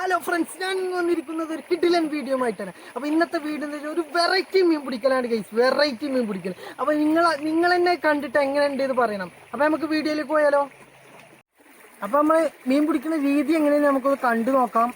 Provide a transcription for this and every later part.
Hello friends, ഞാൻ വന്നിരിക്കുന്നത് ഒരു കിടിലൻ വീഡിയോ ആയിട്ടാണ്. അപ്പോൾ ഇന്നത്തെ വീഡിയോ ഒരു വെറൈറ്റി മീൻ പിടിക്കലാണ് ഗൈസ്, വെറൈറ്റി മീൻ പിടിക്കൽ. അപ്പോൾ നിങ്ങൾ എന്നെ കണ്ടിട്ട് എങ്ങനെയുണ്ട് എന്ന് പറയണം. അപ്പോൾ നമുക്ക് വീഡിയോയിലേക്ക് പോയാലോ. അപ്പോൾ നമ്മൾ മീൻ പിടിക്കുന്ന രീതി എങ്ങനെയെന്ന് നമുക്കൊന്ന് കണ്ടു നോക്കാം.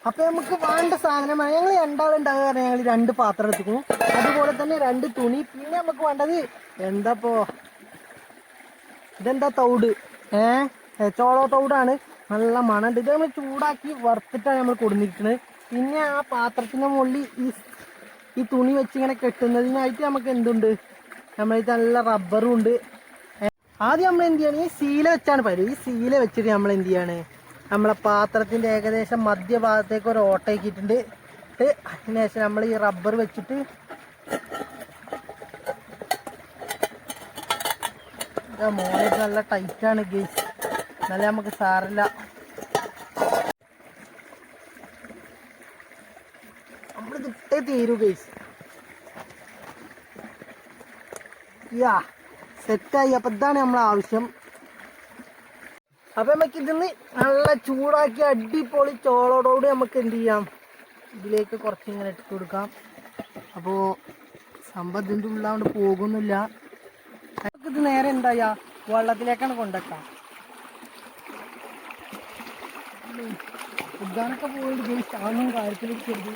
അപ്പോൾ നമുക്ക് വേണ്ട സാധനമാണ്, ഞങ്ങൾ രണ്ടാളുണ്ടാകുക കാരണം ഞങ്ങൾ 2 പാത്രം എടുത്തിരിക്കുന്നു, അതുപോലെ തന്നെ 2 തുണി, പിന്നെ നമുക്ക് വേണ്ടത് ഇതെന്താ തൗട്, ചോളോ തൗടാണ്. നല്ല മണമുണ്ട്. ഇത് നമ്മൾ ചൂടാക്കി വറുത്തിട്ടാണ് നമ്മൾ കൊടുന്നിരിക്കുന്നത്. പിന്നെ ആ പാത്രത്തിൻ്റെ മുകളിൽ ഈ തുണി വെച്ച് ഇങ്ങനെ കെട്ടുന്നതിനായിട്ട് നമുക്ക് എന്തുണ്ട്, നമ്മളായിട്ട് നല്ല റബ്ബറും ഉണ്ട്. ആദ്യം നമ്മൾ എന്ത് ചെയ്യണം, ഈ സീല വെച്ചാണ് പരിപാടി. ഈ സീല വെച്ചിട്ട് നമ്മൾ എന്ത് ചെയ്യാണ്, നമ്മളെ പാത്രത്തിൻ്റെ ഏകദേശം മധ്യഭാഗത്തേക്ക് ഒരു ഓട്ടയാക്കിയിട്ടുണ്ട്. അതിന് ശേഷം നമ്മൾ ഈ റബ്ബർ വെച്ചിട്ട് മോളിൽ നല്ല ടൈറ്റാണ് ഗേസ്, എന്നാലും നമുക്ക് സാറില്ല. നമ്മളിത് ഇട്ടേ തീരൂ ഗേസ്. സെറ്റായി. അപ്പം ഇതാണ് നമ്മളെ ആവശ്യം. അപ്പം നമുക്ക് ഇതിന്ന് നല്ല ചൂടാക്കി അടിപൊളി ചോളോടോട് നമുക്ക് എന്ത് ചെയ്യാം, ഇതിലേക്ക് കുറച്ചിങ്ങനെ ഇട്ട് കൊടുക്കാം. അപ്പോൾ സംഭവം ഇതിൻ്റെ ഉള്ളതുകൊണ്ട് പോകുന്നില്ല. നമുക്കിത് നേരെ എന്താ വെള്ളത്തിലേക്കാണ് കൊണ്ടുവെക്കാം. ഉദ്ധാനൊക്കെ പോയിട്ട് ഗെയിംസ് ആണെന്നും കാര്യത്തിലേക്ക് കരുതി.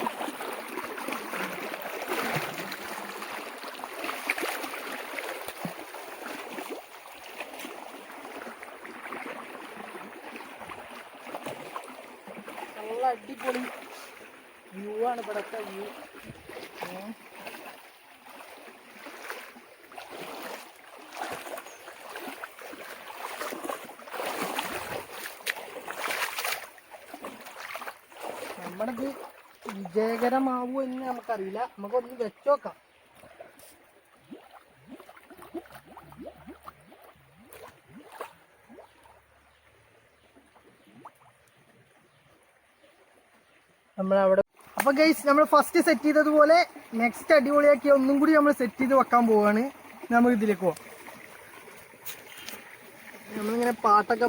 നല്ല അടിപൊളി വ്യൂ ആണ് ഇവിടുത്തെ വ്യൂ. നമ്മളിത് വിജയകരമാവൂ എന്ന് നമുക്കറിയില്ല. നമുക്കൊന്ന് വെച്ചോക്കാം. നമ്മളവിടെ അപ്പോൾ ഗൈസ്, നമ്മൾ ഫസ്റ്റ് സെറ്റ് ചെയ്തതുപോലെ നെക്സ്റ്റ് അടിപൊളിയാക്കി ഒന്നും കൂടി നമ്മൾ സെറ്റ് ചെയ്ത് വെക്കാൻ പോവുകയാണ്. നമുക്ക് ഇതിലേക്ക് പോവാം. നമ്മളിങ്ങനെ പാട്ടൊക്കെ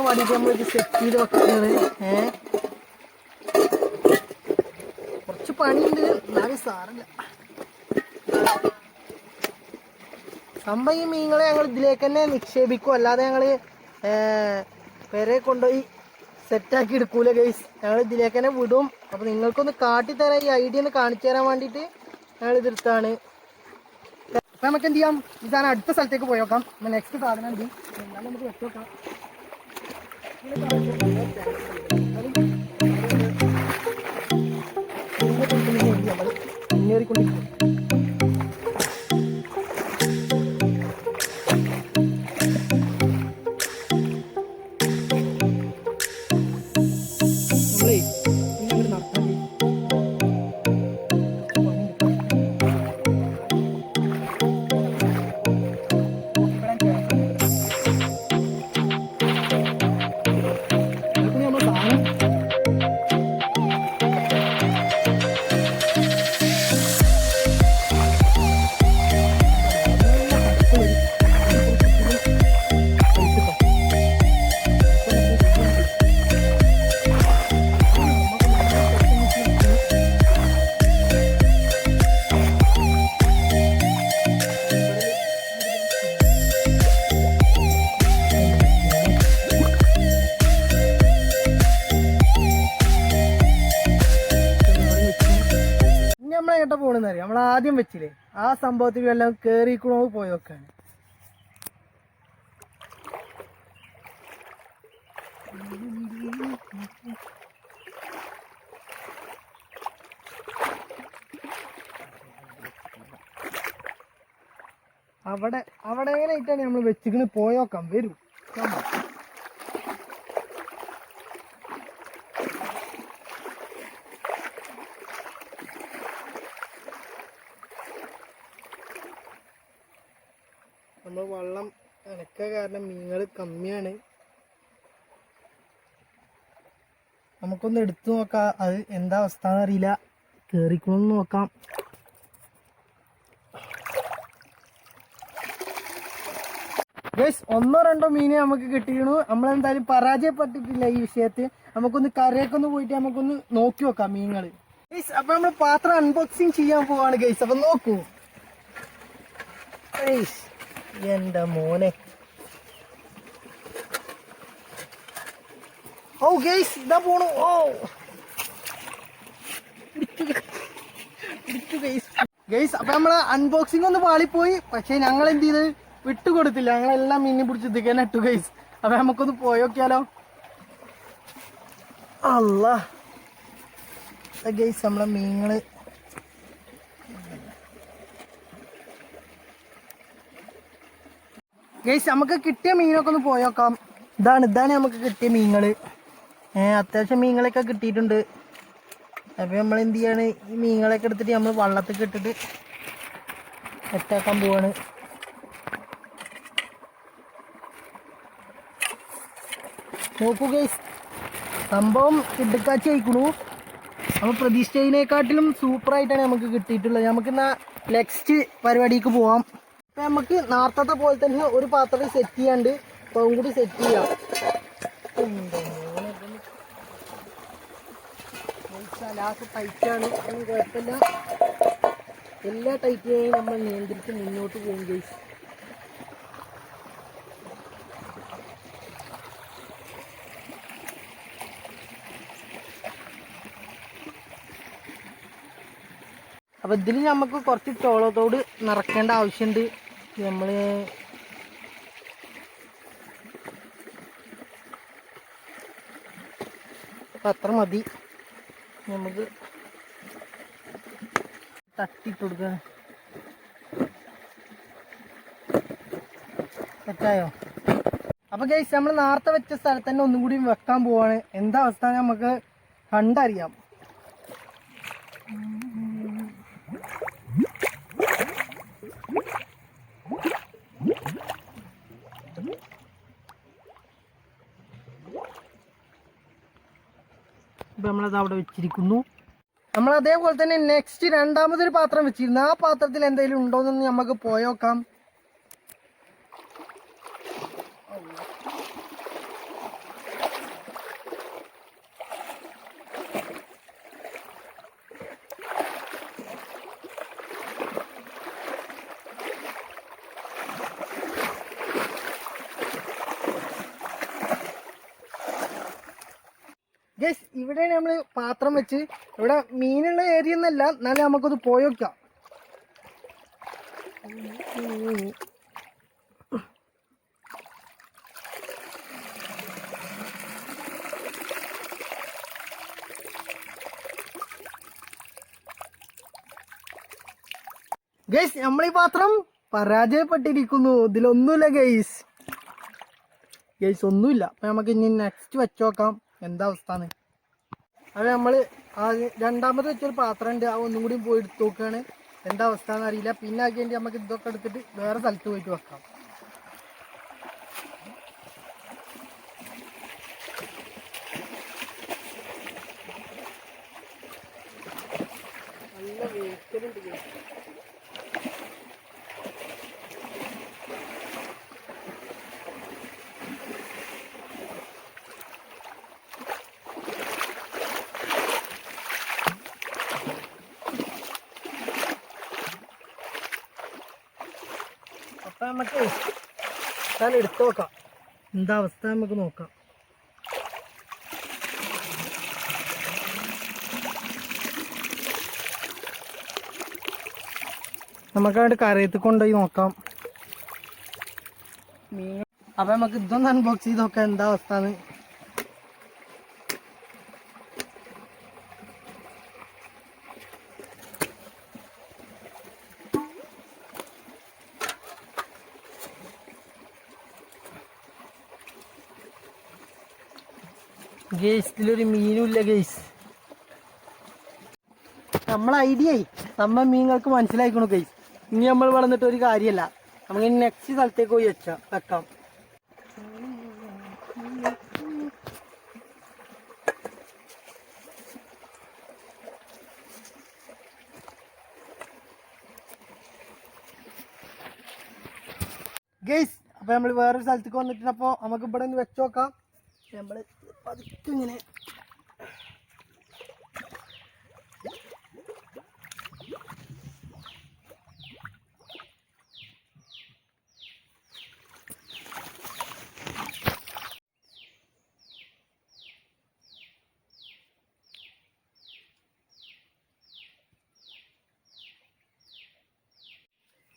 പാടിയിട്ട് നമ്മളിത് സെറ്റ് ചെയ്ത് വെക്കുന്നത്. കുറച്ച് പണിയുണ്ട്, എന്നാലും സാറില്ല. സംഭവം ഈ മീനുകളെ ഞങ്ങൾ ഇതിലേക്ക് തന്നെ നിക്ഷേപിക്കും, അല്ലാതെ ഞങ്ങൾ പെരെ കൊണ്ടുപോയി സെറ്റാക്കി എടുക്കൂല ഗൈസ്. ഞങ്ങൾ ഇതിലേക്ക് തന്നെ വിടും. അപ്പോൾ നിങ്ങൾക്കൊന്ന് കാട്ടിത്തരാൻ, ഈ ഐഡിയ ഒന്ന് കാണിച്ചു തരാൻ വേണ്ടിയിട്ട് ഞങ്ങൾ ഇതെടുത്താണ്. അപ്പം നമുക്ക് എന്ത് ചെയ്യാം, ഈ സാധനം അടുത്ത സ്ഥലത്തേക്ക് പോയി നോക്കാം. നെക്സ്റ്റ് സാധനം ഉണ്ട്, എന്നാലും നമുക്ക് വെച്ച് നോക്കാം. മുന്നേറിക്കൊണ്ടിരിക്കും. നമ്മളെങ്ങോട്ടാ പോണെന്നറിയാം, നമ്മൾ ആദ്യം വെച്ചില്ലേ ആ സംഭവത്തിൽ എല്ലാം കേറിക്കണോ പോയി നോക്കാണ്. അവിടെ എങ്ങനെയായിട്ടാണ് നമ്മൾ വെച്ചിക്കണ്, പോയോക്കാം. വരൂ. നമ്മൾ വെള്ളം അനക്ക കാരണം മീനുകൾ കമ്മിയാണ്. നമുക്കൊന്ന് എടുത്തു നോക്കാം, അത് എന്താ അവസ്ഥ എന്നറിയില്ല. കേറിക്കണമെന്ന് നോക്കാം. ഗൈസ് 1-2 മീനെ നമുക്ക് കിട്ടിയിരുന്നു. നമ്മളെന്തായാലും പരാജയപ്പെട്ടിട്ടില്ല ഈ വിഷയത്തിൽ. നമുക്കൊന്ന് കരയൊക്കെ ഒന്ന് പോയിട്ട് നമുക്കൊന്ന് നോക്കി നോക്കാം മീനുകൾ. ഗൈസ് അപ്പൊ നമ്മൾ പാത്രം അൺബോക്സിങ് ചെയ്യാൻ പോവാണ് ഗൈസ്. അപ്പൊ നോക്കൂ ഗൈസ്, എന്റെ മോനെ. ഓ ഗൈസ് ഇതാ പോണു. ഓ ഗൈസ് അപ്പൊ നമ്മള് അൺബോക്സിംഗ് ഒന്ന് പാളിപ്പോയി. പക്ഷെ ഞങ്ങൾ എന്ത് ചെയ്ത് വിട്ടുകൊടുത്തില്ല. ഞങ്ങളെല്ലാം മീനെ പിടിച്ച് ഇതിക്കാൻ ഇട്ടു ഗൈസ്. അപ്പൊ നമുക്കൊന്ന് പോയോക്കിയാലോ. അല്ലാ ഗൈസ് നമ്മളെ മീനുകള് ഗൈസ് നമുക്ക് കിട്ടിയ മീനൊക്കെ ഒന്ന് പോയോക്കാം. ഇതാണ് നമുക്ക് കിട്ടിയ മീനുകള്. അത്യാവശ്യം മീനുകളൊക്കെ കിട്ടിയിട്ടുണ്ട്. അപ്പൊ നമ്മൾ എന്ത് ചെയ്യാണ്, ഈ മീനുകളൊക്കെ എടുത്തിട്ട് നമ്മൾ വള്ളത്തിൽ ഇട്ടിട്ട് സെറ്റാക്കാൻ പോവാണ്. നോക്കൂ ഗൈസ്, സംഭവം ഇടുക്കാച്ചി ആയിക്കണു. നമ്മൾ പ്രതീക്ഷിച്ചതിനെക്കാട്ടിലും സൂപ്പറായിട്ടാണ് നമുക്ക് കിട്ടിയിട്ടുള്ളത്. നമുക്ക് എന്നാ നെക്സ്റ്റ് പരിപാടിക്ക് പോവാം. അപ്പം നമുക്ക് നേരത്തെ പോലെ തന്നെ ഒരു പാത്രം സെറ്റ് ചെയ്യാണ്ട് അപ്പം കൂടി സെറ്റ് ചെയ്യാം. ലാസ്റ്റ് ടൈറ്റാണ്, കുഴപ്പമില്ല. എല്ലാ ടൈറ്റിനെയും നമ്മൾ നിയന്ത്രിച്ച് മുന്നോട്ട് പോകും ഗൈസ്. അപ്പം ഇതിൽ നമുക്ക് കുറച്ച് ചോളത്തോട് നിറയ്ക്കേണ്ട ആവശ്യമുണ്ട്. നമ്മൾ അത്ര മതി. നമുക്ക് തട്ടിയിട്ട് കൊടുക്കുക. സെറ്റായോ? അപ്പം ഗൈസ് നമ്മൾ നേരത്തെ വെച്ച സ്ഥലത്ത് തന്നെ ഒന്നും കൂടി വെക്കാൻ പോവാണ്. എന്താ അവസ്ഥ നമുക്ക് കണ്ടറിയാം. ഇപ്പം നമ്മളത് അവിടെ വെച്ചിരിക്കുന്നു. നമ്മൾ അതേപോലെ തന്നെ നെക്സ്റ്റ് രണ്ടാമതൊരു പാത്രം വെച്ചിരുന്നു. ആ പാത്രത്തിൽ എന്തെങ്കിലും ഉണ്ടോയെന്ന് നമുക്ക് പോയോക്കാം. ഗൈസ് ഇവിടെ നമ്മൾ പാത്രം വെച്ച് ഇവിടെ മീനുള്ള ഏരിയ ഒന്നല്ല, എന്നാലും നമുക്കൊന്ന് പോയോക്കാം. ഗൈസ് നമ്മളീ പാത്രം പരാജയപ്പെട്ടിരിക്കുന്നു. ഇതിലൊന്നുമില്ല ഗൈസ്. ഒന്നുമില്ല. അപ്പൊ നമുക്ക് ഇനി നെക്സ്റ്റ് വെച്ചോക്കാം എന്താ അവസ്ഥന്ന്. അത് നമ്മൾ ആ രണ്ടാമത് വെച്ചൊരു പാത്രം ഉണ്ട്, ആ ഒന്നും കൂടി പോയി എടുത്ത് നോക്കുകയാണ് എന്താ അവസ്ഥ എന്നറിയില്ല. പിന്നെ ആക്കിയിട്ട് നമുക്ക് ഇതൊക്കെ എടുത്തിട്ട് വേറെ സ്ഥലത്ത് പോയിട്ട് വെക്കാം. നല്ല വേക്കലുണ്ട്. അപ്പം നമുക്ക് സ്ഥലം എടുത്തു നോക്കാം എന്താ അവസ്ഥ നമുക്ക് നോക്കാം. നമുക്കവിടെ കരയത്ത് കൊണ്ടുപോയി നോക്കാം. അപ്പം നമുക്ക് ഇതൊന്ന് അൺബോക്സ് ചെയ്ത് നോക്കാം എന്താ അവസ്ഥന്ന്. ഗേസ് ഇതിലൊരു മീനും ഇല്ല ഗേസ്. നമ്മളെ ഐഡിയയായി നമ്മ മീനുകൾക്ക് മനസ്സിലായിക്കണു ഗേസ്. ഇനി നമ്മൾ വളർന്നിട്ട് ഒരു കാര്യമല്ല, നമുക്ക് നെക്സ്റ്റ് സ്ഥലത്തേക്ക് പോയി വെക്കാം. ഗേസ് അപ്പോൾ നമ്മൾ വേറൊരു സ്ഥലത്തേക്ക് വന്നിട്ടുണ്ട്. അപ്പോൾ നമുക്ക് ഇവിടെ നിന്ന് വെച്ച് നോക്കാം. നമ്മൾ പതുക്കെ ഇങ്ങനെ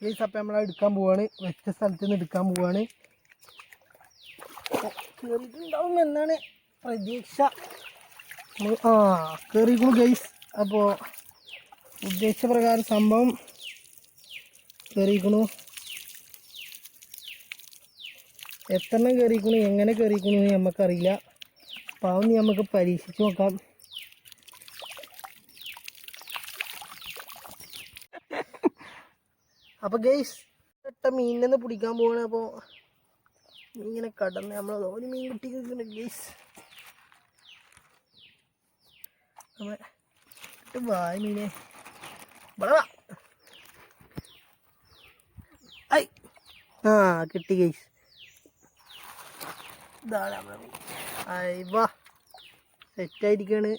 ഈ സപ്പം നമ്മൾ എടുക്കാൻ പോവാണ്. വെച്ച സ്ഥലത്ത് നിന്ന് എടുക്കാൻ പോവാണ്. കയറിയിട്ടുണ്ടാവും എന്നാണ് പ്രതീക്ഷ. കയറിയിരിക്കുന്നു ഗൈസ്. അപ്പോൾ ഉദ്ദേശിച്ച പ്രകാരം സംഭവം കയറിയിരിക്കുന്നു. എത്രണ്ണം കയറിയിരിക്കുന്നു, എങ്ങനെ കയറിയിരിക്കുന്നു എന്ന് നമുക്കറിയില്ല. അപ്പോൾ അതൊന്ന് നമുക്ക് പരീക്ഷിച്ച് നോക്കാം. അപ്പോൾ ഗൈസ് മീനിൽ നിന്ന് പിടിക്കാൻ പോവാണ്. അപ്പോൾ ഇങ്ങനെ കടന്ന് നമ്മൾ ഒരു മീൻ കിട്ടിയിരിക്കുന്നു ഗൈസ്. വായ മീനെ വളവാ. ഐ കിട്ടി ഗൈസ്. ഇതാണ് നമ്മളെ മീൻ. ഐ വാ, സെറ്റായിരിക്കാണ്.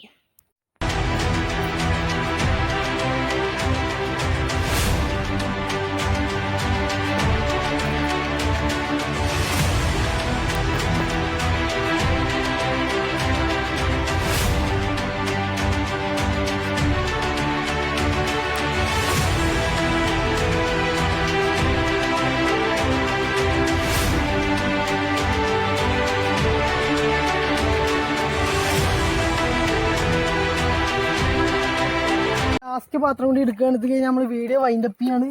ലാസ്റ്റ് പാത്രം കൊണ്ട് എടുക്കുകയാണെന്ന് കഴിഞ്ഞാൽ നമ്മൾ വീഡിയോ വൈൻഡപ്പ് ചെയ്യാണ്.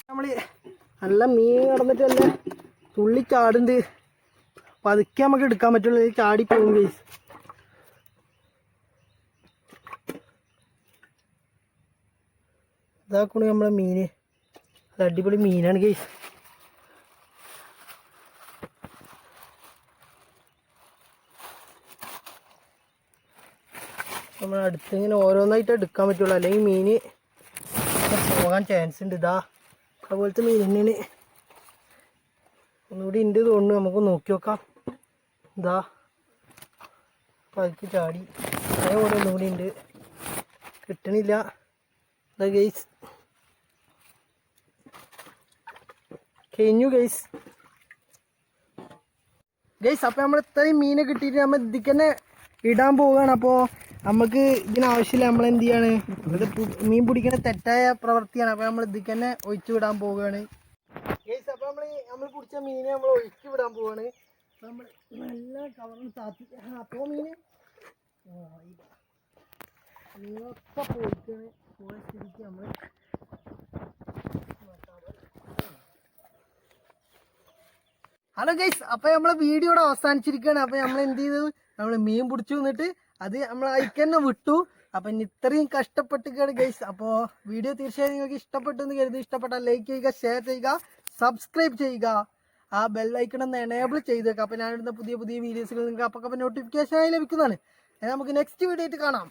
നമ്മൾ നല്ല മീൻ കിടന്നിട്ടല്ല തുള്ളി ചാടുണ്ട്. പതുക്കെ നമുക്ക് എടുക്കാൻ പറ്റുള്ളൂ, ചാടി പോകും ഗൈസ്. ഇതാക്കണു നമ്മളെ മീന്. അത് അടിപൊളി മീനാണ് ഗൈസ്. നമ്മൾ അടുത്ത് ഇങ്ങനെ ഓരോന്നായിട്ട് എടുക്കാൻ പറ്റുള്ളൂ, അല്ലെങ്കിൽ മീൻ പോകാൻ ചാൻസ് ഉണ്ട്. ഇതാ അതുപോലത്തെ മീൻ തന്നെയാണ്. ഒന്നുകൂടി ഉണ്ട് തോന്നുന്നു, നമുക്ക് നോക്കി നോക്കാം. ഇതാ പതുക്കെ ചാടി. അതേപോലെ ഒന്നുകൂടി ഉണ്ട്, കിട്ടണില്ല. ഇതാ ഗൈസ്, കഴിഞ്ഞു ഗൈസ്. അപ്പോൾ നമ്മൾ ഇത്രയും മീനെ കിട്ടിയിട്ട് നമ്മൾ ഇതിക്ക് തന്നെ ഇടാൻ പോവുകയാണ്. അപ്പോൾ നമുക്ക് ഇതിനാവശ്യമില്ല, നമ്മൾ എന്ത് ചെയ്യാണ്, ഇത് മീൻ പിടിക്കുന്ന തെറ്റായ പ്രവൃത്തിയാണ്. അപ്പോൾ നമ്മൾ ഇതിക്ക് തന്നെ ഒഴിച്ചു വിടാൻ പോവുകയാണ് ഗൈസ്. അപ്പോൾ നമ്മൾ പിടിച്ച മീനെ നമ്മൾ ഒഴിച്ചു വിടാൻ പോവുകയാണ്. നമ്മൾ നല്ല കവറിൽ താത്തി. അപ്പോൾ മീനൊക്കെ പോയിട്ടാണ് പോയ സ്ഥിതിക്ക് നമ്മൾ ഹലോ ഗൈസ്. അപ്പോൾ നമ്മളെ വീഡിയോയുടെ അവസാനിച്ചിരിക്കുകയാണ്. അപ്പോൾ നമ്മൾ എന്ത് ചെയ്തു, നമ്മൾ മീൻ പിടിച്ചു വന്നിട്ട് അത് നമ്മൾ അതിക്ക് തന്നെ വിട്ടു. അപ്പം ഇനി ഇത്രയും കഷ്ടപ്പെട്ടിരിക്കുകയാണ് ഗൈസ്. അപ്പോൾ വീഡിയോ തീർച്ചയായും നിങ്ങൾക്ക് ഇഷ്ടപ്പെട്ടു എന്ന് കരുതി. ഇഷ്ടപ്പെട്ടാൽ ലൈക്ക് ചെയ്യുക, ഷെയർ ചെയ്യുക, സബ്സ്ക്രൈബ് ചെയ്യുക, ആ ബെല്ലൈക്കൺ ഒന്ന് എനേബിൾ ചെയ്തേക്കുക. അപ്പോൾ ഞാനിടുന്ന പുതിയ പുതിയ വീഡിയോസുകൾ നിങ്ങൾക്ക് അപ്പോൾ നോട്ടിഫിക്കേഷനായി ലഭിക്കുന്നതാണ്. നമുക്ക് നെക്സ്റ്റ് വീഡിയോ ആയിട്ട് കാണാം.